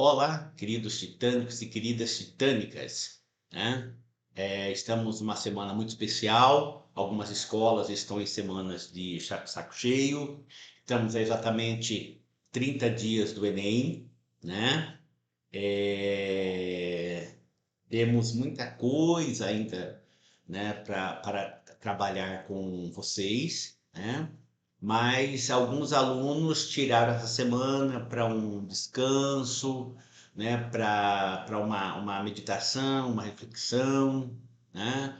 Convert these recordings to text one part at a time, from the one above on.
Olá, queridos titânicos e queridas titânicas, né? Estamos numa semana muito especial. Algumas escolas estão em semanas de saco cheio. Estamos a exatamente 30 dias do Enem, né? É, Temos muita coisa ainda, né, para trabalhar com vocês, né? Mas alguns alunos tiraram essa semana para um descanso, né, para uma meditação, uma reflexão, né?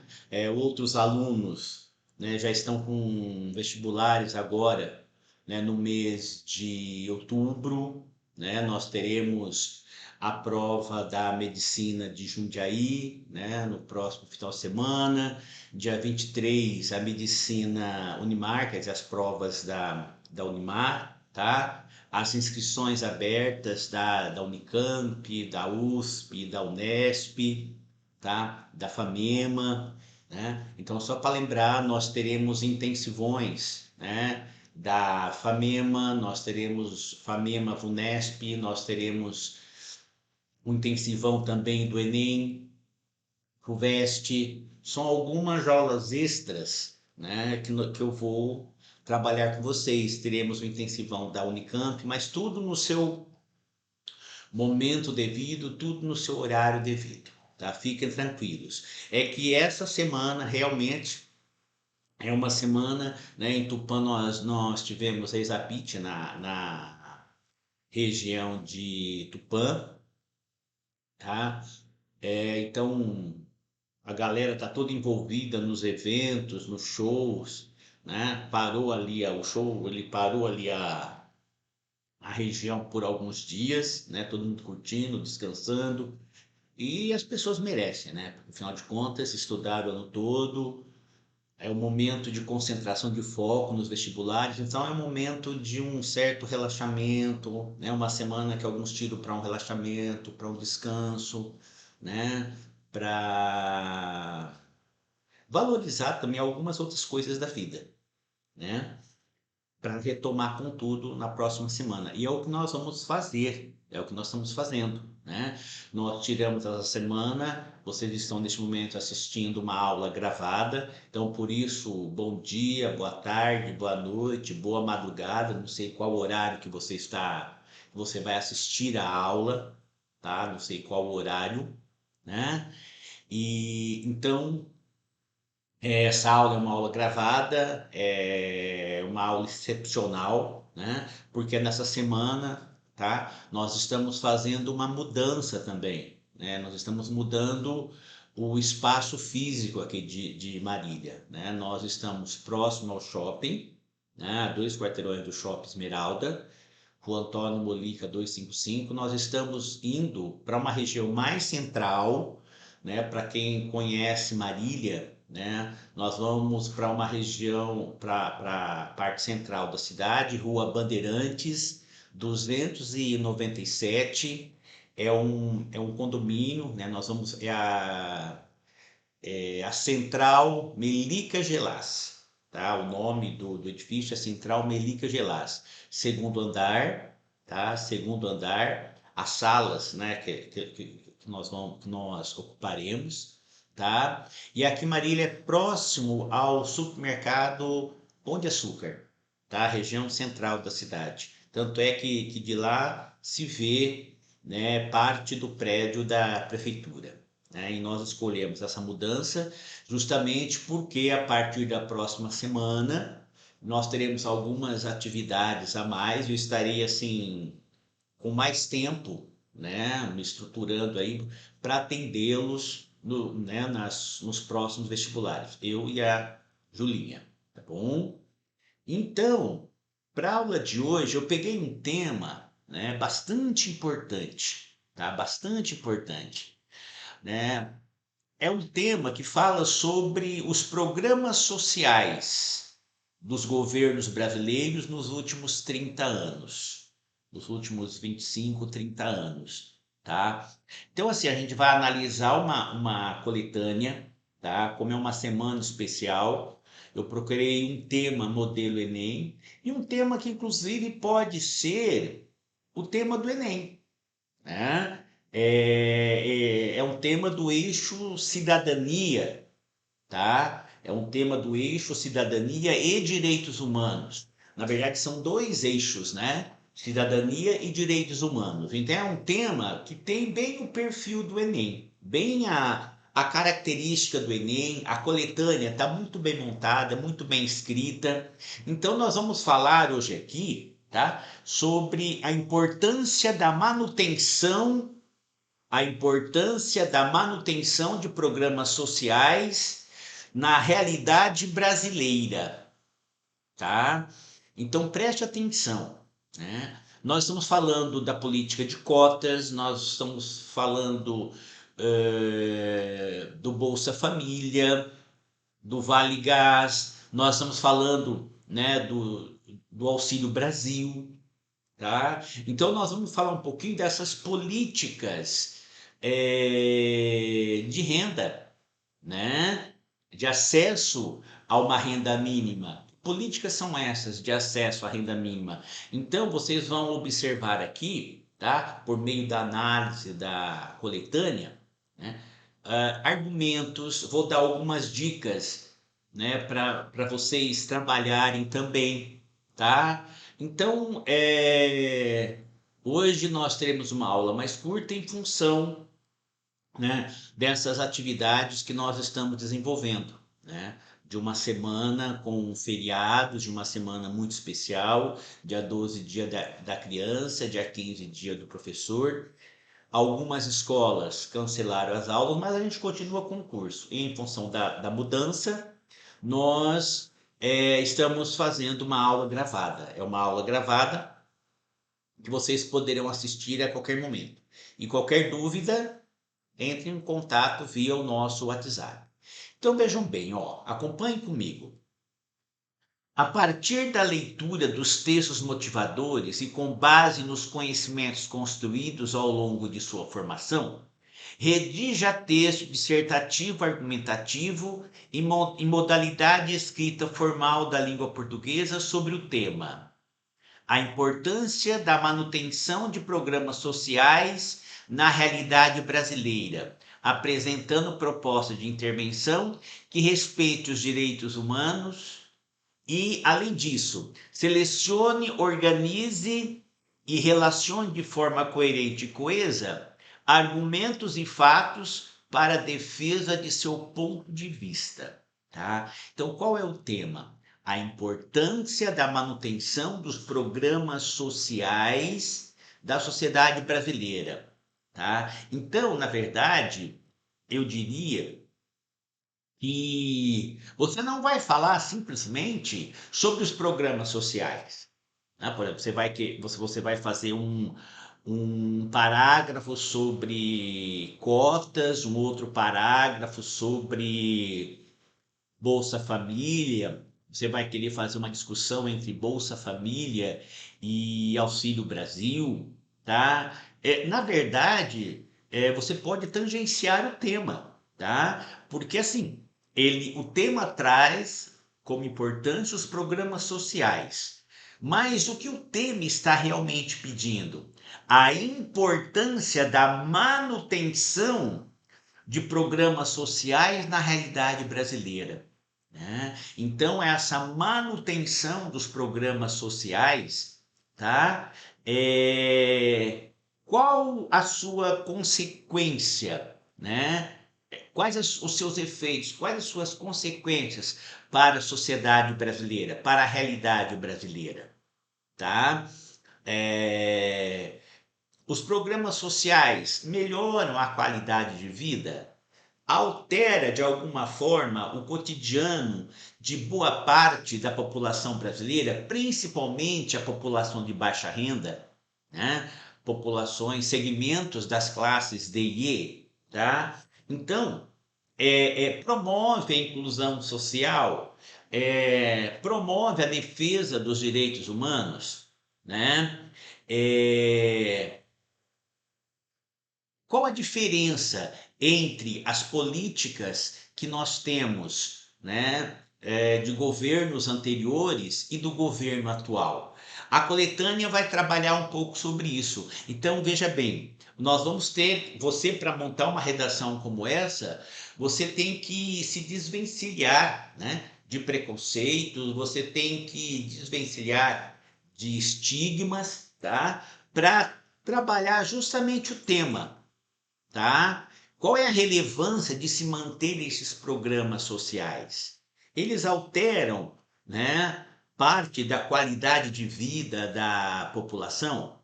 Outros alunos, né, já estão com vestibulares agora, né, no mês de outubro, né? Nós teremos a prova da medicina de Jundiaí, né, no próximo final de semana. Dia 23, a medicina Unimar, quer dizer, as provas da Unimar, tá? As inscrições abertas da Unicamp, da USP, da Unesp, tá? Da FAMEMA, né? Então, só para lembrar, nós teremos intensivões, né? Da FAMEMA, nós teremos FAMEMA, Unesp, nós teremos um intensivão também do Enem, FUVEST. São algumas aulas extras, né, que eu vou trabalhar com vocês. Teremos o intensivão da Unicamp, mas tudo no seu momento devido, tudo no seu horário devido, tá? Fiquem tranquilos. É que essa semana realmente é uma semana, né, em Tupã nós tivemos a Exapit na região de Tupã, tá? Então a galera tá toda envolvida nos eventos, nos shows, né? Parou ali o show, ele parou ali a região por alguns dias, né? Todo mundo curtindo, descansando. E as pessoas merecem, né? Porque, afinal de contas, estudaram o ano todo, é um momento de concentração de foco nos vestibulares, então é um momento de um certo relaxamento, né? Uma semana que alguns tiram para um relaxamento, para um descanso, né? Para valorizar também algumas outras coisas da vida, né? Para retomar com tudo na próxima semana. E é o que nós vamos fazer, é o que nós estamos fazendo, né? Nós tiramos essa semana, vocês estão neste momento assistindo uma aula gravada, então por isso, bom dia, boa tarde, boa noite, boa madrugada, não sei qual horário que você vai assistir a aula, tá? Não sei qual horário, né? E então essa aula é uma aula gravada, é uma aula excepcional, né? Porque nessa semana, tá? Nós estamos fazendo uma mudança também, né? Nós estamos mudando o espaço físico aqui de Marília, né? Nós estamos próximo ao shopping, né? A 2 quarteirões do Shopping Esmeralda, Rua Antônio Molica 255. Nós estamos indo para uma região mais central, né? Para quem conhece Marília, né? Nós vamos para uma região, para a parte central da cidade, Rua Bandeirantes 297. É um condomínio, né? Nós vamos, é a Central Melica Gelás, tá? O nome do edifício é Central Melica Gelás. Segundo andar, tá? Segundo andar, as salas, né? Que nós ocuparemos, tá? E aqui Marília é próximo ao supermercado Pão de Açúcar, tá? Região central da cidade. Tanto é que de lá se vê, né, parte do prédio da prefeitura, né? E nós escolhemos essa mudança justamente porque a partir da próxima semana nós teremos algumas atividades a mais. Eu estarei assim com mais tempo, né, me estruturando aí para atendê-los né, nos próximos vestibulares, eu e a Julinha, tá bom? Então, para a aula de hoje, eu peguei um tema, né, bastante importante, tá? Bastante importante, né? É um tema que fala sobre os programas sociais dos governos brasileiros nos últimos 30 anos, nos últimos 25, 30 anos, tá? Então, assim, a gente vai analisar uma coletânea, tá? Como é uma semana especial, eu procurei um tema modelo Enem e um tema que, inclusive, pode ser o tema do Enem, né? É um tema do eixo cidadania, tá? É um tema do eixo cidadania e direitos humanos. Na verdade, são dois eixos, né? Cidadania e direitos humanos. Então, é um tema que tem bem o perfil do Enem, bem a característica do Enem, a coletânea está muito bem montada, muito bem escrita. Então, nós vamos falar hoje aqui, tá? Sobre a importância da manutenção de programas sociais na realidade brasileira, tá? Então preste atenção, né? Nós estamos falando da política de cotas, nós estamos falando do Bolsa Família, do Vale Gás, nós estamos falando, né, do Auxílio Brasil, tá? Então nós vamos falar um pouquinho dessas políticas de renda, né? De acesso a uma renda mínima. Políticas são essas de acesso à renda mínima. Então vocês vão observar aqui, tá? Por meio da análise da coletânea, né? Argumentos, vou dar algumas dicas, né? Para vocês trabalharem também, tá? Então, hoje nós teremos uma aula mais curta em função, né, dessas atividades que nós estamos desenvolvendo, né? De uma semana com feriados, de uma semana muito especial, dia 12, dia da criança, dia 15, dia do professor. Algumas escolas cancelaram as aulas, mas a gente continua com o curso. E em função da mudança, nós estamos fazendo uma aula gravada. É uma aula gravada que vocês poderão assistir a qualquer momento. E qualquer dúvida, entre em contato via o nosso WhatsApp. Então vejam bem, ó, acompanhem comigo. A partir da leitura dos textos motivadores e com base nos conhecimentos construídos ao longo de sua formação, redija texto dissertativo argumentativo em modalidade escrita formal da língua portuguesa sobre o tema: a importância da manutenção de programas sociais na realidade brasileira, apresentando proposta de intervenção que respeite os direitos humanos e, além disso, selecione, organize e relacione de forma coerente e coesa argumentos e fatos para a defesa de seu ponto de vista, tá? Então, qual é o tema? A importância da manutenção dos programas sociais da sociedade brasileira, tá? Então, na verdade, eu diria que você não vai falar simplesmente sobre os programas sociais, né? Por exemplo, você vai fazer um parágrafo sobre cotas, um outro parágrafo sobre Bolsa Família. Você vai querer fazer uma discussão entre Bolsa Família e Auxílio Brasil, tá? Na verdade, você pode tangenciar o tema, tá? Porque assim, o tema traz como importância os programas sociais. Mas o que o tema está realmente pedindo? A importância da manutenção de programas sociais na realidade brasileira, né? Então, essa manutenção dos programas sociais, tá? Qual a sua consequência, né? Quais os seus efeitos, quais as suas consequências para a sociedade brasileira, para a realidade brasileira, tá? É, os programas sociais melhoram a qualidade de vida? Altera de alguma forma o cotidiano de boa parte da população brasileira, principalmente a população de baixa renda, né? Populações, segmentos das classes D e E, tá? Então, promove a inclusão social, promove a defesa dos direitos humanos, né? É, qual a diferença entre as políticas que nós temos, né, de governos anteriores e do governo atual? A coletânea vai trabalhar um pouco sobre isso. Então, veja bem, nós vamos ter, você para montar uma redação como essa, você tem que se desvencilhar, né, de preconceitos, você tem que desvencilhar de estigmas, tá? Para trabalhar justamente o tema, tá? Qual é a relevância de se manter esses programas sociais? Eles alteram, né, parte da qualidade de vida da população?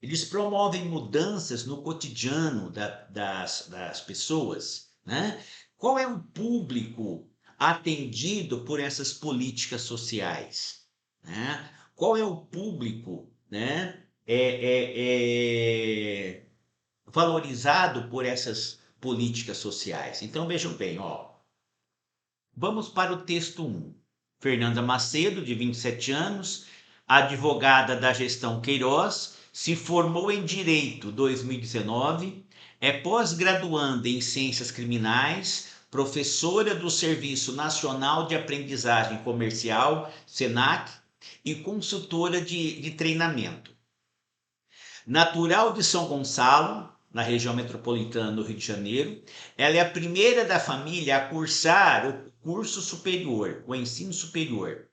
Eles promovem mudanças no cotidiano das pessoas, né? Qual é o público atendido por essas políticas sociais, né? Qual é o público, né, valorizado por essas políticas sociais? Então vejam bem, ó, vamos para o texto 1. Fernanda Macedo, de 27 anos, advogada da gestão Queiroz, se formou em Direito 2019, é pós-graduanda em Ciências Criminais, professora do Serviço Nacional de Aprendizagem Comercial, SENAC, e consultora de treinamento. Natural de São Gonçalo, na região metropolitana do Rio de Janeiro, ela é a primeira da família a cursar o curso superior, o ensino superior.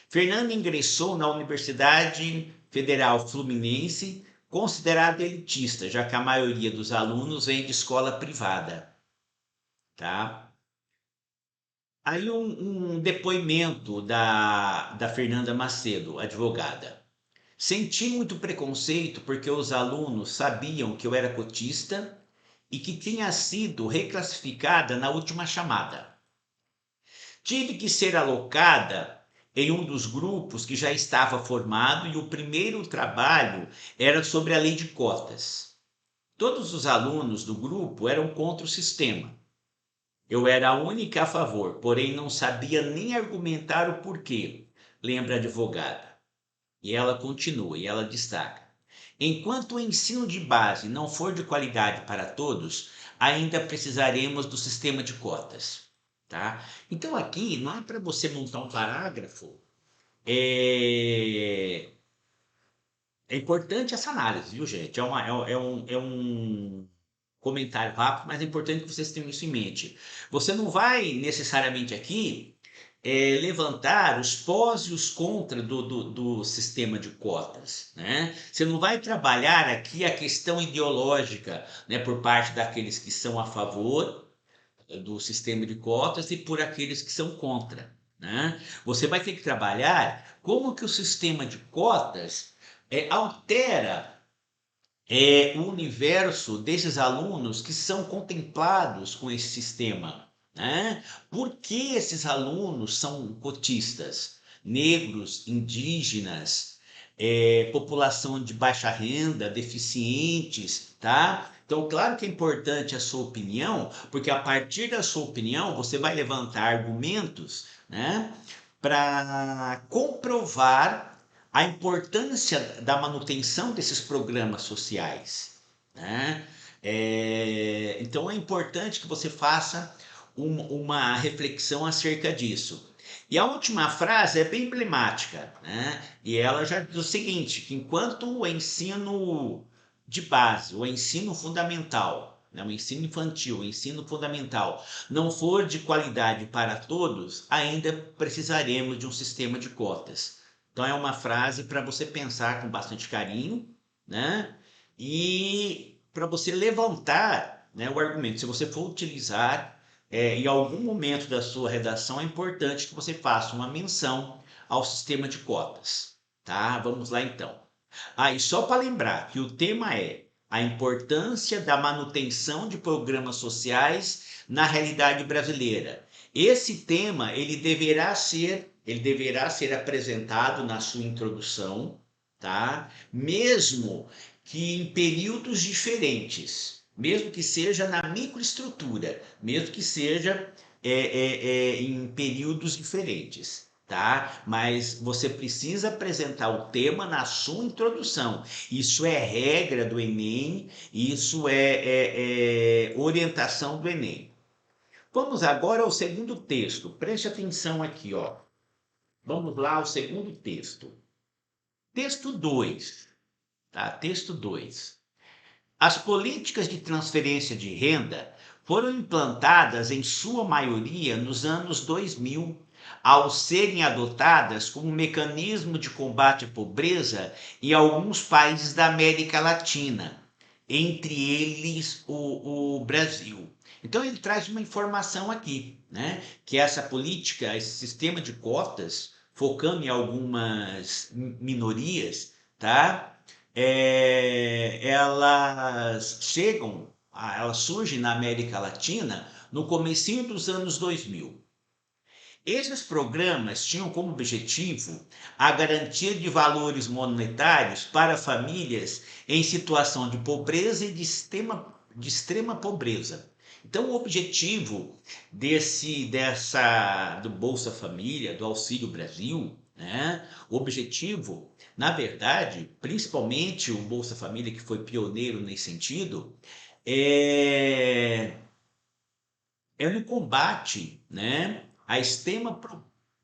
Fernanda ingressou na Universidade Federal Fluminense, considerada elitista, já que a maioria dos alunos vem de escola privada. Tá? Aí um depoimento da Fernanda Macedo, advogada. Senti muito preconceito porque os alunos sabiam que eu era cotista e que tinha sido reclassificada na última chamada. Tive que ser alocada em um dos grupos que já estava formado e o primeiro trabalho era sobre a lei de cotas. Todos os alunos do grupo eram contra o sistema. Eu era a única a favor, porém não sabia nem argumentar o porquê, lembra a advogada. E ela continua, e ela destaca. Enquanto o ensino de base não for de qualidade para todos, ainda precisaremos do sistema de cotas. Tá? Então aqui não é para você montar um parágrafo. É importante essa análise, viu, gente? É um comentário rápido, mas é importante que vocês tenham isso em mente. Você não vai necessariamente aqui levantar os pós e os contras do sistema de cotas, né? Você não vai trabalhar aqui a questão ideológica, né, por parte daqueles que são a favor do sistema de cotas e por aqueles que são contra, né? Você vai ter que trabalhar como que o sistema de cotas altera o universo desses alunos que são contemplados com esse sistema, né? Por que esses alunos são cotistas? Negros, indígenas, população de baixa renda, deficientes, tá? Então, claro que é importante a sua opinião, porque a partir da sua opinião você vai levantar argumentos, né, para comprovar a importância da manutenção desses programas sociais, né? Então é importante que você faça uma reflexão acerca disso. E a última frase é bem emblemática, né? E ela já diz o seguinte, que enquanto o ensino de base, o ensino fundamental, né, o ensino infantil, o ensino fundamental, não for de qualidade para todos, ainda precisaremos de um sistema de cotas. Então é uma frase para você pensar com bastante carinho, né? E para você levantar, né, o argumento. Se você for utilizar em algum momento da sua redação, é importante que você faça uma menção ao sistema de cotas, tá? Vamos lá então. E só para lembrar que o tema é a importância da manutenção de programas sociais na realidade brasileira. Esse tema ele deverá ser apresentado na sua introdução, tá? Mesmo que em períodos diferentes, mesmo que seja na microestrutura, mesmo que seja em períodos diferentes, tá? Mas você precisa apresentar o tema na sua introdução. Isso é regra do Enem, isso é orientação do Enem. Vamos agora ao segundo texto. Preste atenção aqui, ó. Vamos lá ao segundo texto. Texto 2, tá? Texto 2. As políticas de transferência de renda foram implantadas em sua maioria nos anos 2000, ao serem adotadas como mecanismo de combate à pobreza em alguns países da América Latina, entre eles o Brasil. Então ele traz uma informação aqui, né, que essa política, esse sistema de cotas, focando em algumas minorias, tá? Elas surgem na América Latina no comecinho dos anos 2000. Esses programas tinham como objetivo a garantia de valores monetários para famílias em situação de pobreza e de extrema pobreza. Então, o objetivo do Bolsa Família, do Auxílio Brasil, né? O objetivo, na verdade, principalmente o Bolsa Família, que foi pioneiro nesse sentido, é no combate, né, à extrema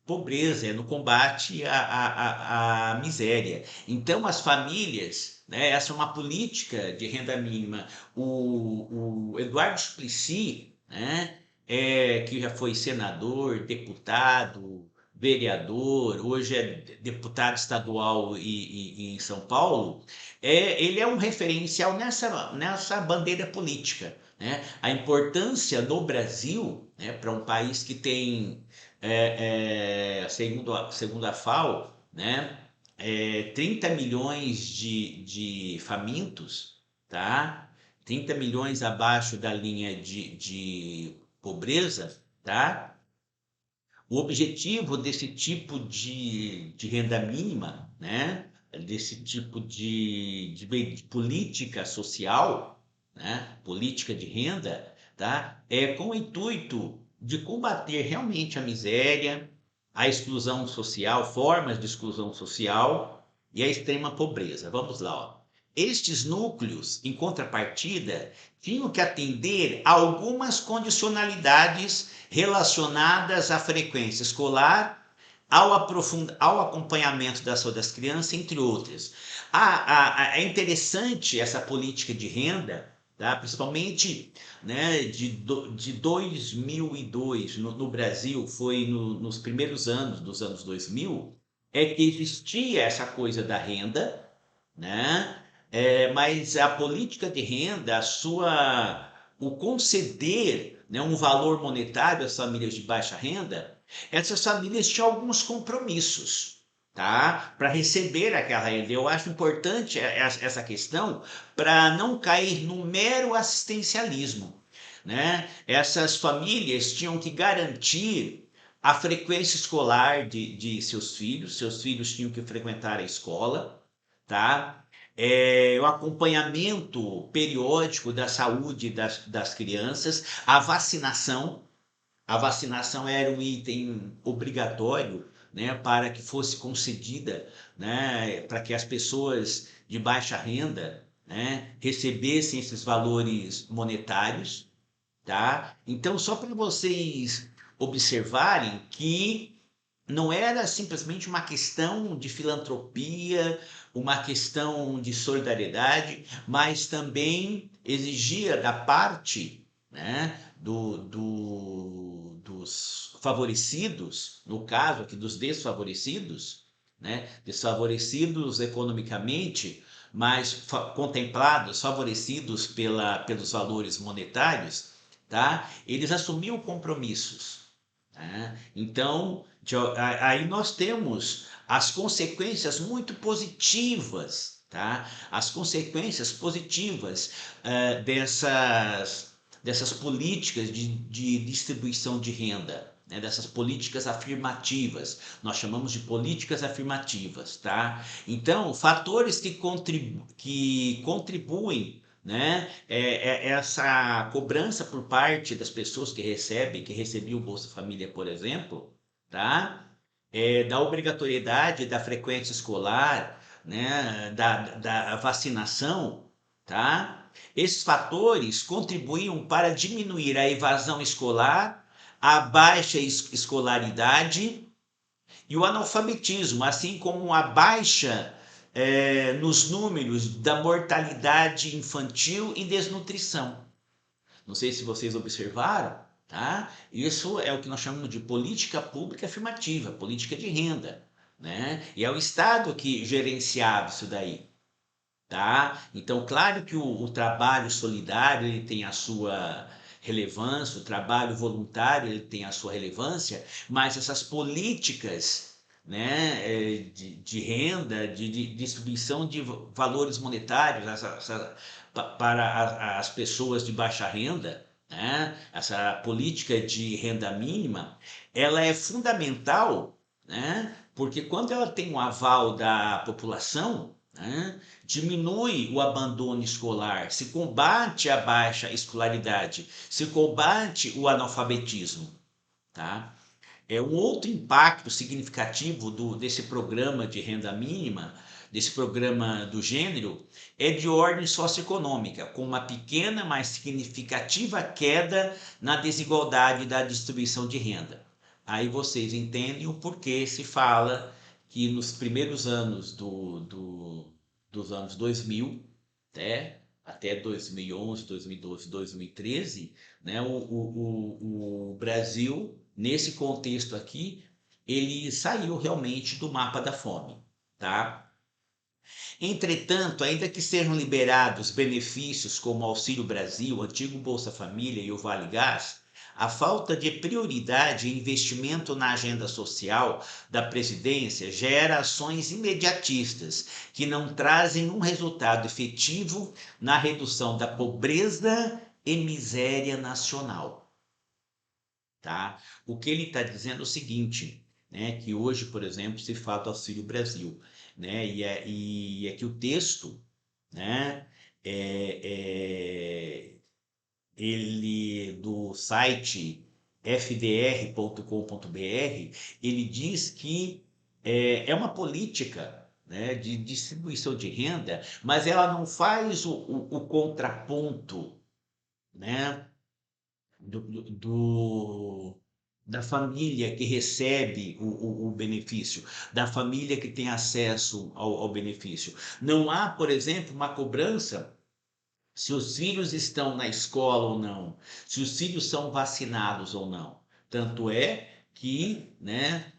pobreza, é no combate à miséria. Então, as famílias, né, essa é uma política de renda mínima. O Eduardo Suplicy, né, que já foi senador, deputado, vereador, hoje é deputado estadual em São Paulo, ele é um referencial nessa bandeira política, né? A importância no Brasil, né, para um país que tem, segundo a FAO, né, 30 milhões de famintos, tá? 30 milhões abaixo da linha de pobreza, tá? O objetivo desse tipo de renda mínima, né, desse tipo de política social, né, política de renda, tá, é com o intuito de combater realmente a miséria, a exclusão social, formas de exclusão social e a extrema pobreza. Vamos lá, ó. Estes núcleos, em contrapartida, tinham que atender a algumas condicionalidades relacionadas à frequência escolar, ao acompanhamento da saúde das crianças, entre outras. É interessante essa política de renda, tá? Principalmente, né, de 2002 no Brasil, foi nos primeiros anos dos anos 2000, é que existia essa coisa da renda, né? Mas a política de renda, o conceder, né, um valor monetário às famílias de baixa renda, essas famílias tinham alguns compromissos, tá? Para receber aquela renda. Eu acho importante essa questão para não cair no mero assistencialismo, né? Essas famílias tinham que garantir a frequência escolar de seus filhos tinham que frequentar a escola, tá? O acompanhamento periódico da saúde das crianças, a vacinação era um item obrigatório, né, para que fosse concedida, né, para que as pessoas de baixa renda, né, recebessem esses valores monetários, tá? Então, só para vocês observarem que não era simplesmente uma questão de filantropia, uma questão de solidariedade, mas também exigia da parte, né, dos favorecidos, no caso aqui dos desfavorecidos, né, desfavorecidos economicamente, mas contemplados, favorecidos pelos valores monetários, tá? Eles assumiam compromissos, né? Então, aí nós temos as consequências muito positivas, tá? As consequências positivas dessas políticas de distribuição de renda, né? Dessas políticas afirmativas. Nós chamamos de políticas afirmativas, tá? Então, fatores que contribuem, né? Essa cobrança por parte das pessoas que recebiam o Bolsa Família, por exemplo, tá? Da obrigatoriedade da frequência escolar, né? Da vacinação, tá? Esses fatores contribuíam para diminuir a evasão escolar, a baixa escolaridade e o analfabetismo, assim como a baixa nos números da mortalidade infantil e desnutrição. Não sei se vocês observaram, tá? Isso é o que nós chamamos de política pública afirmativa, política de renda, né? E é o Estado que gerenciava isso daí, tá? Então, claro que o trabalho solidário ele tem a sua relevância, o trabalho voluntário ele tem a sua relevância, mas essas políticas, né, de renda, de distribuição de valores monetários para as pessoas de baixa renda, né, essa política de renda mínima, ela é fundamental, né, porque quando ela tem um aval da população, né, diminui o abandono escolar, se combate a baixa escolaridade, se combate o analfabetismo, tá? É um outro impacto significativo desse programa de renda mínima, desse programa do gênero, é de ordem socioeconômica, com uma pequena, mas significativa queda na desigualdade da distribuição de renda. Aí vocês entendem o porquê se fala que nos primeiros anos dos anos 2000, até 2011, 2012, 2013, né, o Brasil, nesse contexto aqui, ele saiu realmente do mapa da fome, tá? Entretanto, ainda que sejam liberados benefícios como o Auxílio Brasil, o antigo Bolsa Família e o Vale Gás, a falta de prioridade e investimento na agenda social da presidência gera ações imediatistas que não trazem um resultado efetivo na redução da pobreza e miséria nacional. Tá? O que ele está dizendo é o seguinte, né, que hoje, por exemplo, se fala do Auxílio Brasil, né, e é que o texto, né, ele do site fdr.com.br, ele diz que é uma política, né, de distribuição de renda, mas ela não faz o contraponto, né, da família que recebe o benefício, da família que tem acesso ao benefício. Não há, por exemplo, uma cobrança se os filhos estão na escola ou não, se os filhos são vacinados ou não. Tanto é que, né,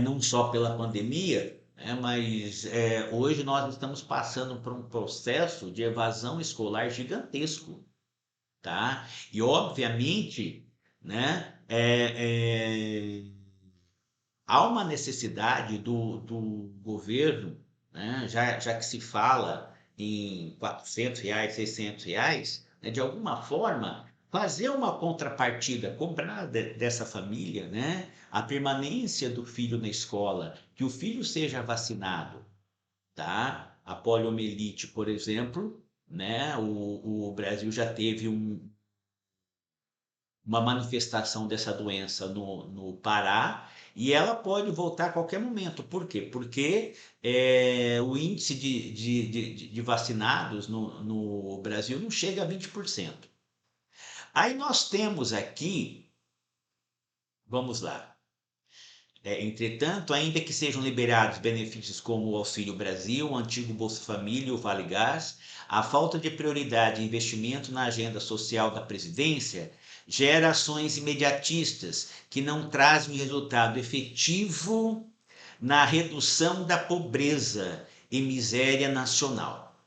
não só pela pandemia, mas hoje nós estamos passando por um processo de evasão escolar gigantesco, tá? E obviamente, né, há uma necessidade do governo, né, já que se fala em R$ 400, R$ 600, né, de alguma forma fazer uma contrapartida, cobrar dessa família, né, a permanência do filho na escola, que o filho seja vacinado, tá? A poliomielite, por exemplo, né, o Brasil já teve uma manifestação dessa doença no Pará e ela pode voltar a qualquer momento. Por quê? Porque o índice de vacinados no Brasil não chega a 20%. Aí nós temos aqui, vamos lá. Entretanto, ainda que sejam liberados benefícios como o Auxílio Brasil, o antigo Bolsa Família e o Vale Gás, a falta de prioridade e investimento na agenda social da presidência gera ações imediatistas que não trazem resultado efetivo na redução da pobreza e miséria nacional.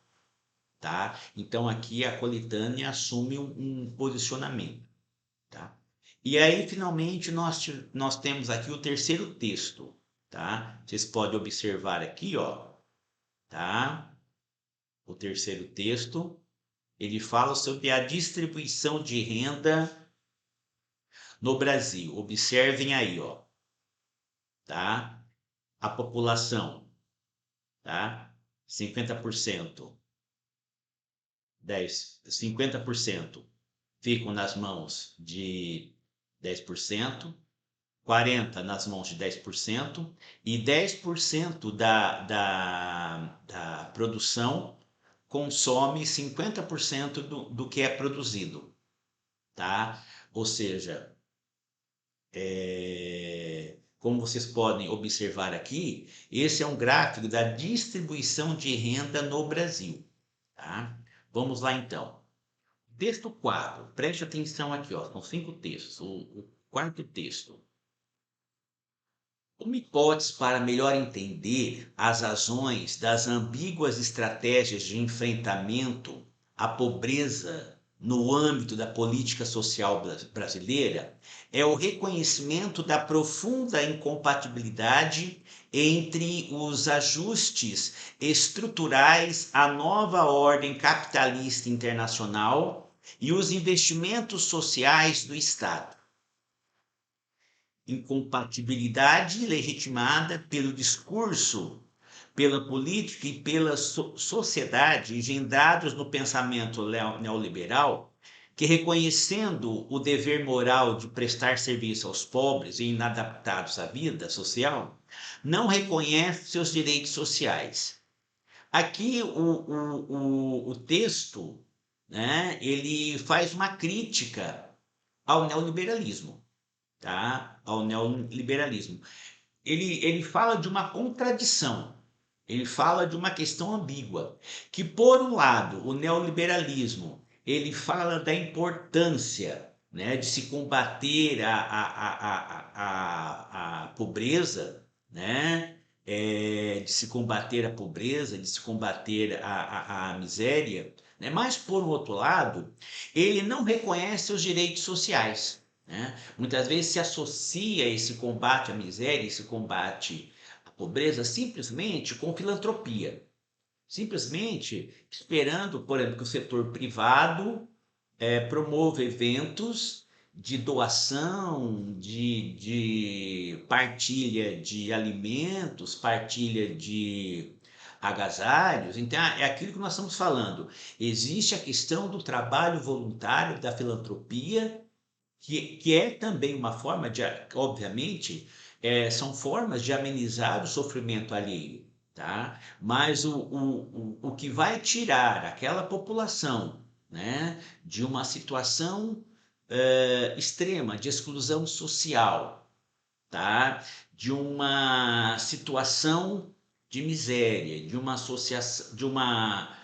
Tá? Então, aqui a coletânea assume um posicionamento. Tá? E aí, finalmente, nós temos aqui o terceiro texto, tá? Vocês podem observar aqui, ó, tá? O terceiro texto, ele fala sobre a distribuição de renda no Brasil. Observem aí, ó, tá? A população, tá? 50%, 50% ficam nas mãos de 10%, 40% nas mãos de 10% e 10% da produção consome 50% do que é produzido, tá? Ou seja, Como vocês podem observar aqui, esse é um gráfico da distribuição de renda no Brasil. Tá? Vamos lá então. Texto 4, preste atenção aqui, ó, são 5 textos. O quarto texto. Uma hipótese para melhor entender as razões das ambíguas estratégias de enfrentamento à pobreza no âmbito da política social brasileira é o reconhecimento da profunda incompatibilidade entre os ajustes estruturais à nova ordem capitalista internacional e os investimentos sociais do Estado. Incompatibilidade legitimada pelo discurso, pela política e pela sociedade engendrados no pensamento neoliberal, que, reconhecendo o dever moral de prestar serviço aos pobres e inadaptados à vida social, não reconhece seus direitos sociais. Aqui o texto, né, ele faz uma crítica ao neoliberalismo. Tá? Ao neoliberalismo. Ele fala de uma contradição, ele fala de uma questão ambígua, que por um lado o neoliberalismo ele fala da importância, né, de se combater a pobreza, né, de se combater a pobreza, de se combater a miséria, né, mas por outro lado ele não reconhece os direitos sociais. Né? Muitas vezes se associa esse combate à miséria, esse combate à pobreza, simplesmente com filantropia. Simplesmente esperando, por exemplo, que o setor privado promova eventos de doação, de partilha de alimentos, partilha de agasalhos. Então, é aquilo que nós estamos falando. Existe a questão do trabalho voluntário, da filantropia, que é também uma forma de, obviamente, são formas de amenizar o sofrimento alheio, tá? Mas o que vai tirar aquela população, né, de uma situação extrema de exclusão social, tá? De uma situação de miséria, de uma associação, de uma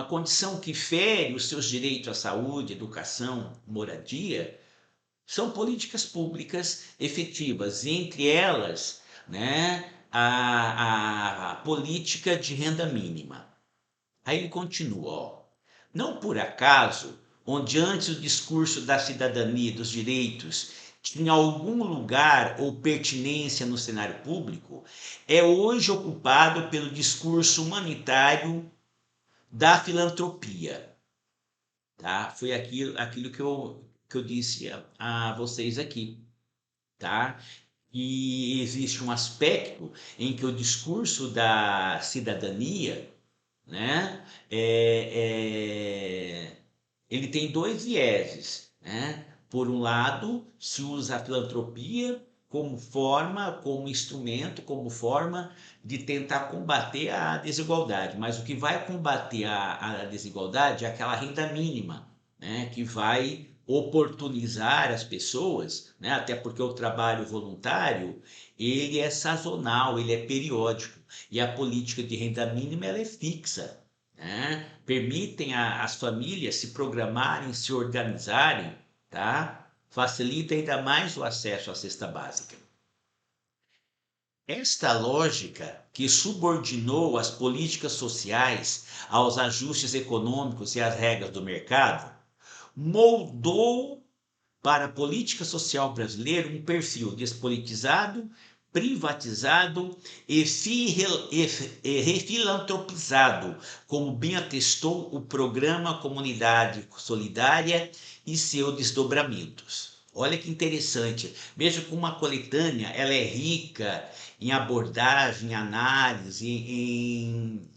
condição que fere os seus direitos à saúde, educação, moradia, são políticas públicas efetivas, entre elas, né, a política de renda mínima. Aí ele continua, ó, não por acaso, onde antes o discurso da cidadania e dos direitos tinha algum lugar ou pertinência no cenário público, é hoje ocupado pelo discurso humanitário da filantropia. Tá? Foi aquilo que eu disse a vocês aqui. Tá? E existe um aspecto em que o discurso da cidadania, né, ele tem dois vieses. Né? Por um lado, se usa a filantropia como forma, como instrumento, como forma de tentar combater a desigualdade. Mas o que vai combater a desigualdade é aquela renda mínima, né, que vai oportunizar as pessoas, né, até porque o trabalho voluntário ele é sazonal, ele é periódico, e a política de renda mínima ela é fixa. Né? Permitem as famílias se programarem, se organizarem, tá? Facilita ainda mais o acesso à cesta básica. Esta lógica que subordinou as políticas sociais aos ajustes econômicos e às regras do mercado moldou para a política social brasileira um perfil despolitizado, privatizado e refilantropizado, como bem atestou o programa Comunidade Solidária e seus desdobramentos. Olha que interessante, mesmo com uma coletânea, ela é rica em abordagem, em análise, em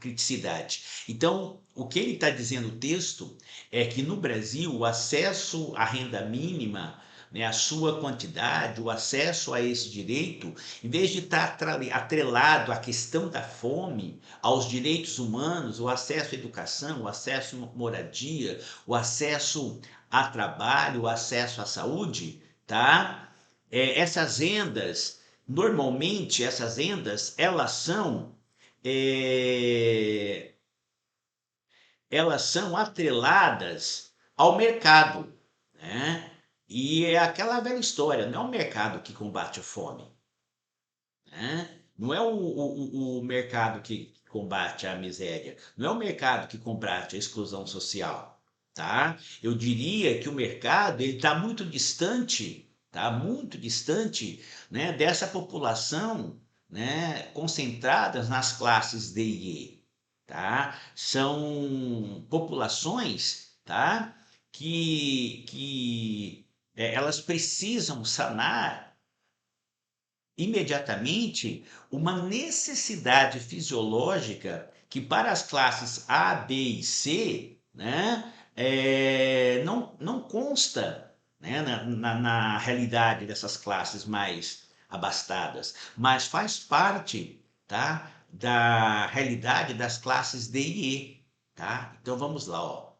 criticidade. Então, o que ele está dizendo no texto é que no Brasil o acesso à renda mínima, né, a sua quantidade, o acesso a esse direito, em vez de estar atrelado à questão da fome, aos direitos humanos, o acesso à educação, o acesso à moradia, o acesso a trabalho, o acesso à saúde, tá? essas rendas, normalmente essas rendas, é, elas são atreladas ao mercado, né? E é aquela velha história, não é o mercado que combate a fome, né? Não é o mercado que combate a miséria, não é o mercado que combate a exclusão social, tá? Eu diria que o mercado ele está muito distante, tá? Muito distante, né, dessa população, né, concentradas nas classes D e E, tá? São populações, tá? Elas precisam sanar imediatamente uma necessidade fisiológica que para as classes A, B e C, né, não consta, né, na realidade dessas classes mais abastadas, mas faz parte, tá, da realidade das classes D e E. Tá? Então vamos lá, ó.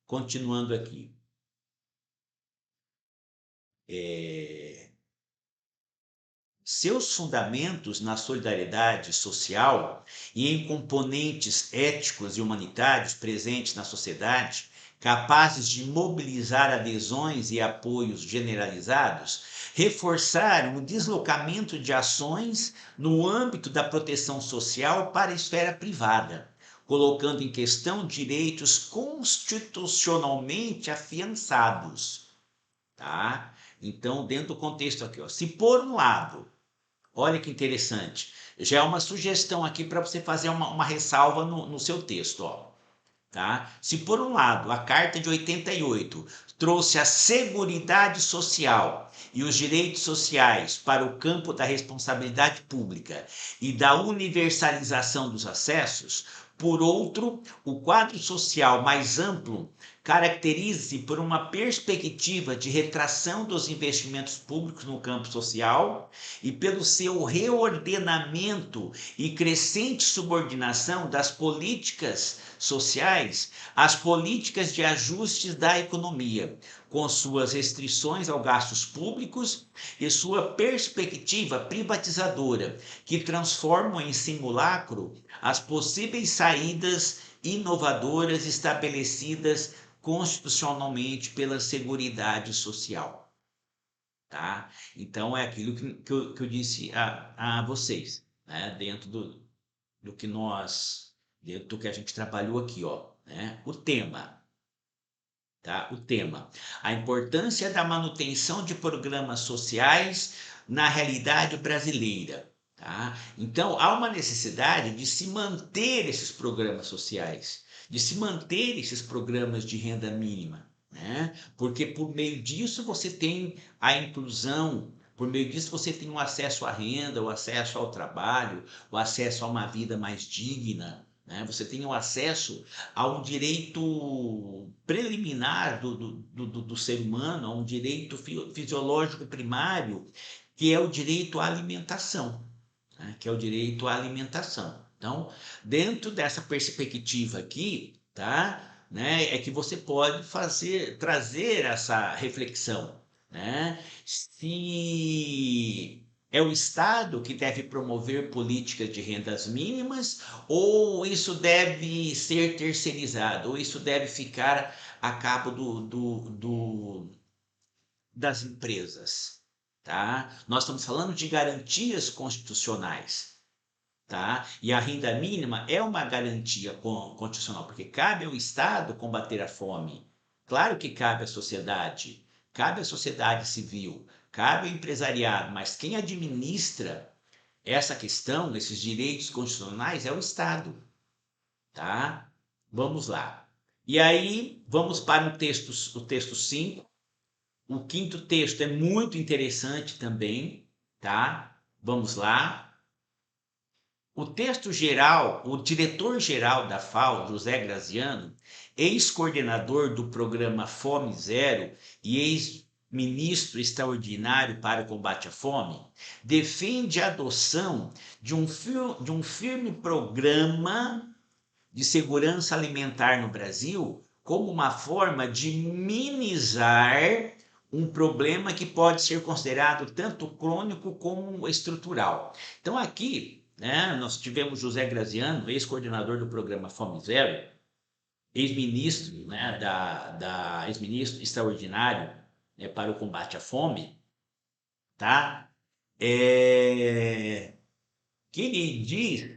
Continuando aqui. É, Seus fundamentos na solidariedade social e em componentes éticos e humanitários presentes na sociedade, capazes de mobilizar adesões e apoios generalizados, reforçaram o deslocamento de ações no âmbito da proteção social para a esfera privada, colocando em questão direitos constitucionalmente afiançados. Tá? Então, dentro do contexto aqui, ó, se por um lado, olha que interessante. Já é uma sugestão aqui para você fazer uma ressalva no seu texto. Ó, tá? Se, por um lado, a Carta de 88 trouxe a seguridade social e os direitos sociais para o campo da responsabilidade pública e da universalização dos acessos, por outro, o quadro social mais amplo caracteriza-se por uma perspectiva de retração dos investimentos públicos no campo social e pelo seu reordenamento e crescente subordinação das políticas sociais às políticas de ajustes da economia, com suas restrições aos gastos públicos e sua perspectiva privatizadora, que transformam em simulacro as possíveis saídas inovadoras estabelecidas constitucionalmente pela Seguridade Social. Tá? Então, é aquilo que eu disse a vocês, né? Do que nós, dentro do que a gente trabalhou aqui, ó, né? O tema, tá? O tema, a importância da manutenção de programas sociais na realidade brasileira. Tá? Então, há uma necessidade de se manter esses programas sociais, de se manter esses programas de renda mínima, né? Porque por meio disso você tem a inclusão, por meio disso você tem o acesso à renda, o acesso ao trabalho, o acesso a uma vida mais digna, né? Você tem o acesso a um direito preliminar do ser humano, a um direito fisiológico primário, que é o direito à alimentação, né? Que é o direito à alimentação. Então, dentro dessa perspectiva aqui, tá? Né, é que você pode trazer essa reflexão, né? Se é o Estado que deve promover políticas de rendas mínimas, ou isso deve ser terceirizado, ou isso deve ficar a cabo das empresas, tá? Nós estamos falando de garantias constitucionais, tá? E a renda mínima é uma garantia constitucional, porque cabe ao Estado combater a fome. Claro que cabe à sociedade civil, cabe ao empresariado, mas quem administra essa questão, esses direitos constitucionais, é o Estado, tá? Vamos lá. E aí, vamos para o texto 5. O quinto texto é muito interessante também, tá? Vamos lá. O texto geral, o diretor-geral da FAO, José Graziano, ex-coordenador do programa Fome Zero e ex-ministro extraordinário para o combate à fome, defende a adoção de um firme programa de segurança alimentar no Brasil como uma forma de minimizar um problema que pode ser considerado tanto crônico como estrutural. Então, aqui, né, nós tivemos José Graziano, ex-coordenador do programa Fome Zero, ex-ministro, né, ex-ministro extraordinário, né, para o combate à fome, tá? Que ele diz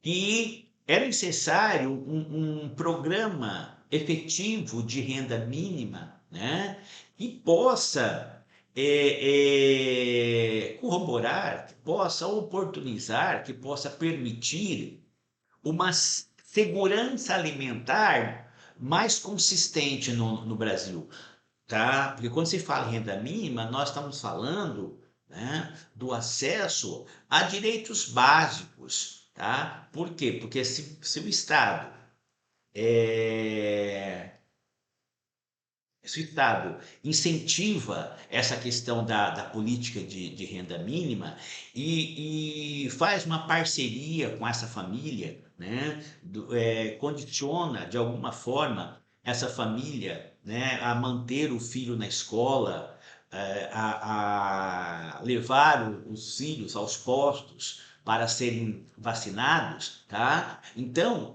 que é necessário um programa efetivo de renda mínima, né, que possa corroborar, que possa oportunizar, que possa permitir uma segurança alimentar mais consistente no Brasil, tá? Porque quando se fala em renda mínima, nós estamos falando, né, do acesso a direitos básicos, tá? Por quê? Porque se o Estado é, se o Estado incentiva essa questão da política de renda mínima e faz uma parceria com essa família, né, condiciona de alguma forma essa família, né, a manter o filho na escola, a levar os filhos aos postos para serem vacinados, tá? Então,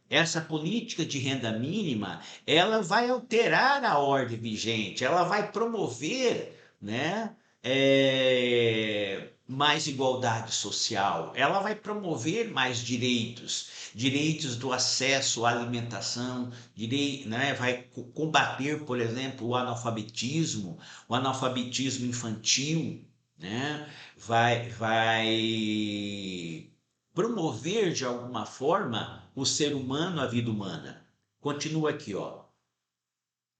essa política de renda mínima ela vai alterar a ordem vigente, ela vai promover, né, mais igualdade social, ela vai promover mais direitos, direitos do acesso à alimentação, né, vai combater, por exemplo, o analfabetismo infantil, né, vai promover de alguma forma o ser humano, a vida humana. Continua aqui, ó.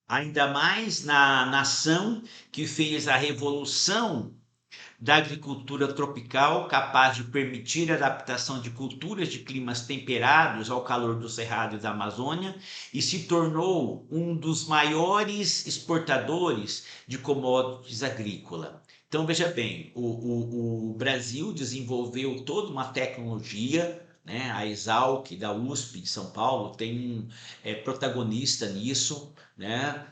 Ainda mais na nação que fez a revolução da agricultura tropical, capaz de permitir a adaptação de culturas de climas temperados ao calor do Cerrado e da Amazônia, e se tornou um dos maiores exportadores de commodities agrícolas. Então, veja bem, o Brasil desenvolveu toda uma tecnologia, né? A Exalc da USP de São Paulo tem protagonista nisso, né?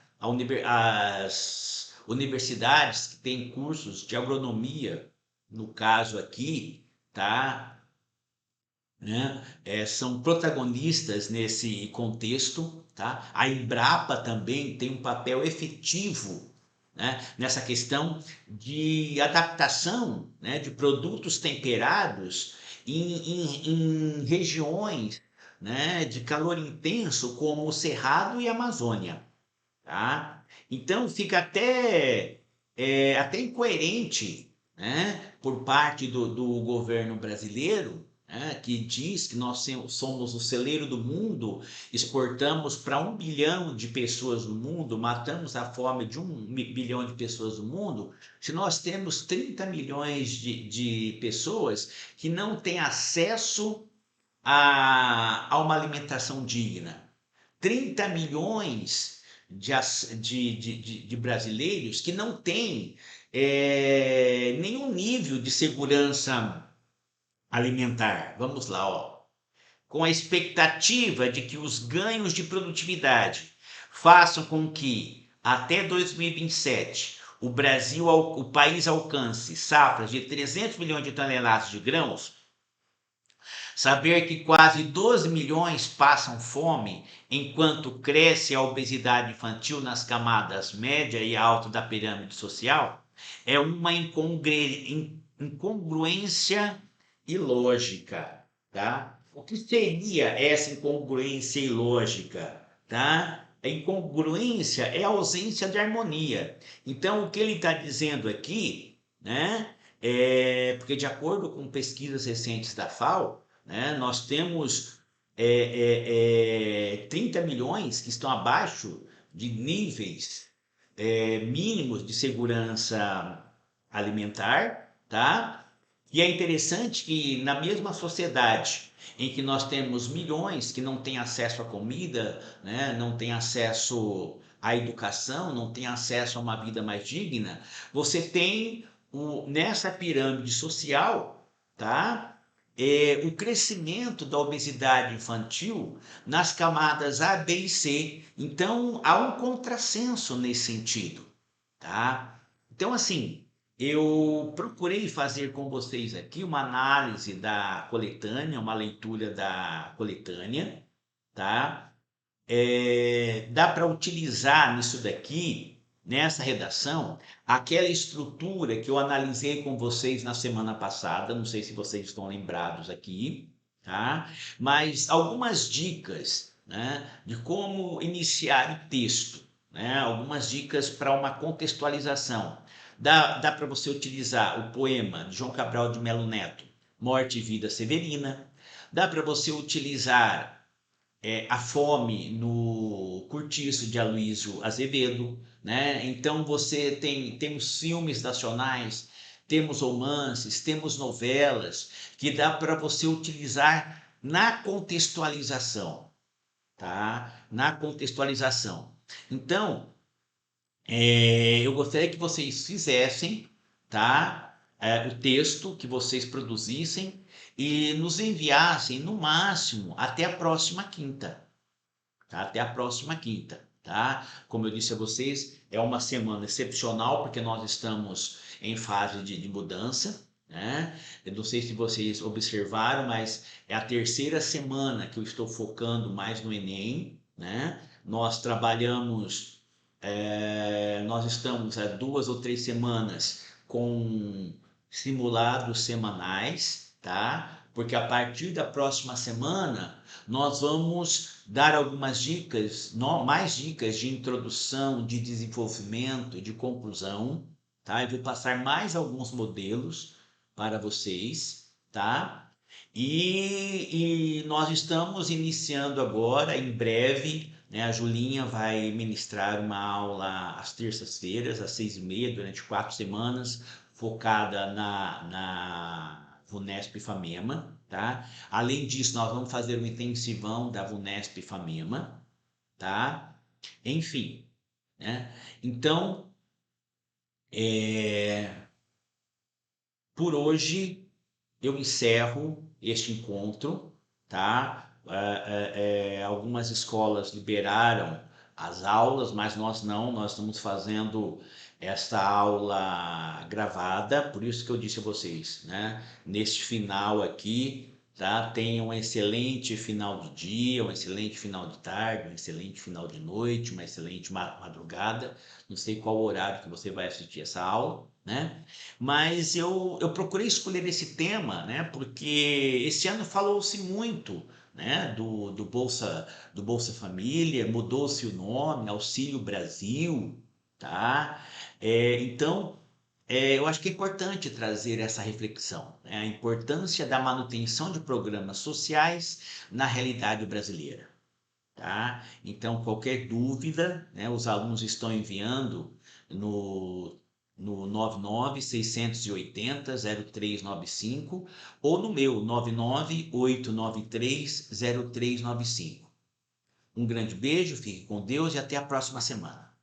As universidades que têm cursos de agronomia, no caso aqui, tá? Né? São protagonistas nesse contexto, tá? A Embrapa também tem um papel efetivo, né, nessa questão de adaptação, né, de produtos temperados em regiões, né, de calor intenso, como o Cerrado e a Amazônia. Tá? Então fica até incoerente, né, por parte do governo brasileiro, né, que diz que nós somos o celeiro do mundo, exportamos para 1 bilhão de pessoas no mundo, matamos a fome de 1 bilhão de pessoas no mundo, se nós temos 30 milhões de pessoas que não têm acesso a uma alimentação digna. 30 milhões de brasileiros que não têm nenhum nível de segurança alimentar. Vamos lá, ó. Com a expectativa de que os ganhos de produtividade façam com que, até 2027, o país alcance safras de 300 milhões de toneladas de grãos, saber que quase 12 milhões passam fome, enquanto cresce a obesidade infantil nas camadas média e alta da pirâmide social, é uma incongruência ilógica, tá? O que seria essa incongruência ilógica, tá? A incongruência é a ausência de harmonia. Então, o que ele está dizendo aqui, né? Porque de acordo com pesquisas recentes da FAO, né, nós temos 30 milhões que estão abaixo de níveis mínimos de segurança alimentar, tá? E é interessante que na mesma sociedade em que nós temos milhões que não têm acesso à comida, né, não têm acesso à educação, não têm acesso a uma vida mais digna, você tem nessa pirâmide social, tá? o crescimento da obesidade infantil nas camadas A, B e C. Então, há um contrassenso nesse sentido, tá? Então, assim, eu procurei fazer com vocês aqui uma análise da coletânea, uma leitura da coletânea, tá? Dá para utilizar nisso daqui, nessa redação, aquela estrutura que eu analisei com vocês na semana passada, não sei se vocês estão lembrados aqui, tá? Mas algumas dicas, né, de como iniciar o texto, né? Algumas dicas para uma contextualização. Dá para você utilizar o poema de João Cabral de Melo Neto, Morte e Vida Severina. Dá para você utilizar A Fome no Cortiço de Aloysio Azevedo, né? Então você temos filmes nacionais, temos romances, temos novelas que dá para você utilizar na contextualização, tá? Na contextualização. Então, eu gostaria que vocês fizessem, tá? O texto que vocês produzissem e nos enviassem no máximo até a próxima quinta, tá? Até a próxima quinta, tá? Como eu disse a vocês, é uma semana excepcional porque nós estamos em fase de mudança, né? Eu não sei se vocês observaram, mas é a terceira semana que eu estou focando mais no Enem, né? Nós estamos há 2 ou 3 semanas com simulados semanais, tá? Porque a partir da próxima semana nós vamos dar algumas dicas, mais dicas de introdução, de desenvolvimento, de conclusão, tá? Eu vou passar mais alguns modelos para vocês, tá? E nós estamos iniciando agora, em breve, né? A Julinha vai ministrar uma aula às terças-feiras, às 6h30, durante 4 semanas, focada na VUNESP Famema, tá? Além disso, nós vamos fazer um intensivão da VUNESP Famema, tá? Enfim, né? Então, por hoje, eu encerro este encontro, tá? Algumas escolas liberaram as aulas, mas nós não, nós estamos fazendo esta aula gravada, por isso que eu disse a vocês, né? Neste final aqui, tá? Tenham um excelente final de dia, um excelente final de tarde, um excelente final de noite, uma excelente madrugada, não sei qual horário que você vai assistir essa aula, né? Mas eu procurei escolher esse tema, né? Porque esse ano falou-se muito, né? Do Bolsa Família, mudou-se o nome, Auxílio Brasil, tá? Então, eu acho que é importante trazer essa reflexão, né? A importância da manutenção de programas sociais na realidade brasileira, tá? Então, qualquer dúvida, né? Os alunos estão enviando no 99 680 0395 ou no meu 99893 0395. Um grande beijo, fique com Deus e até a próxima semana.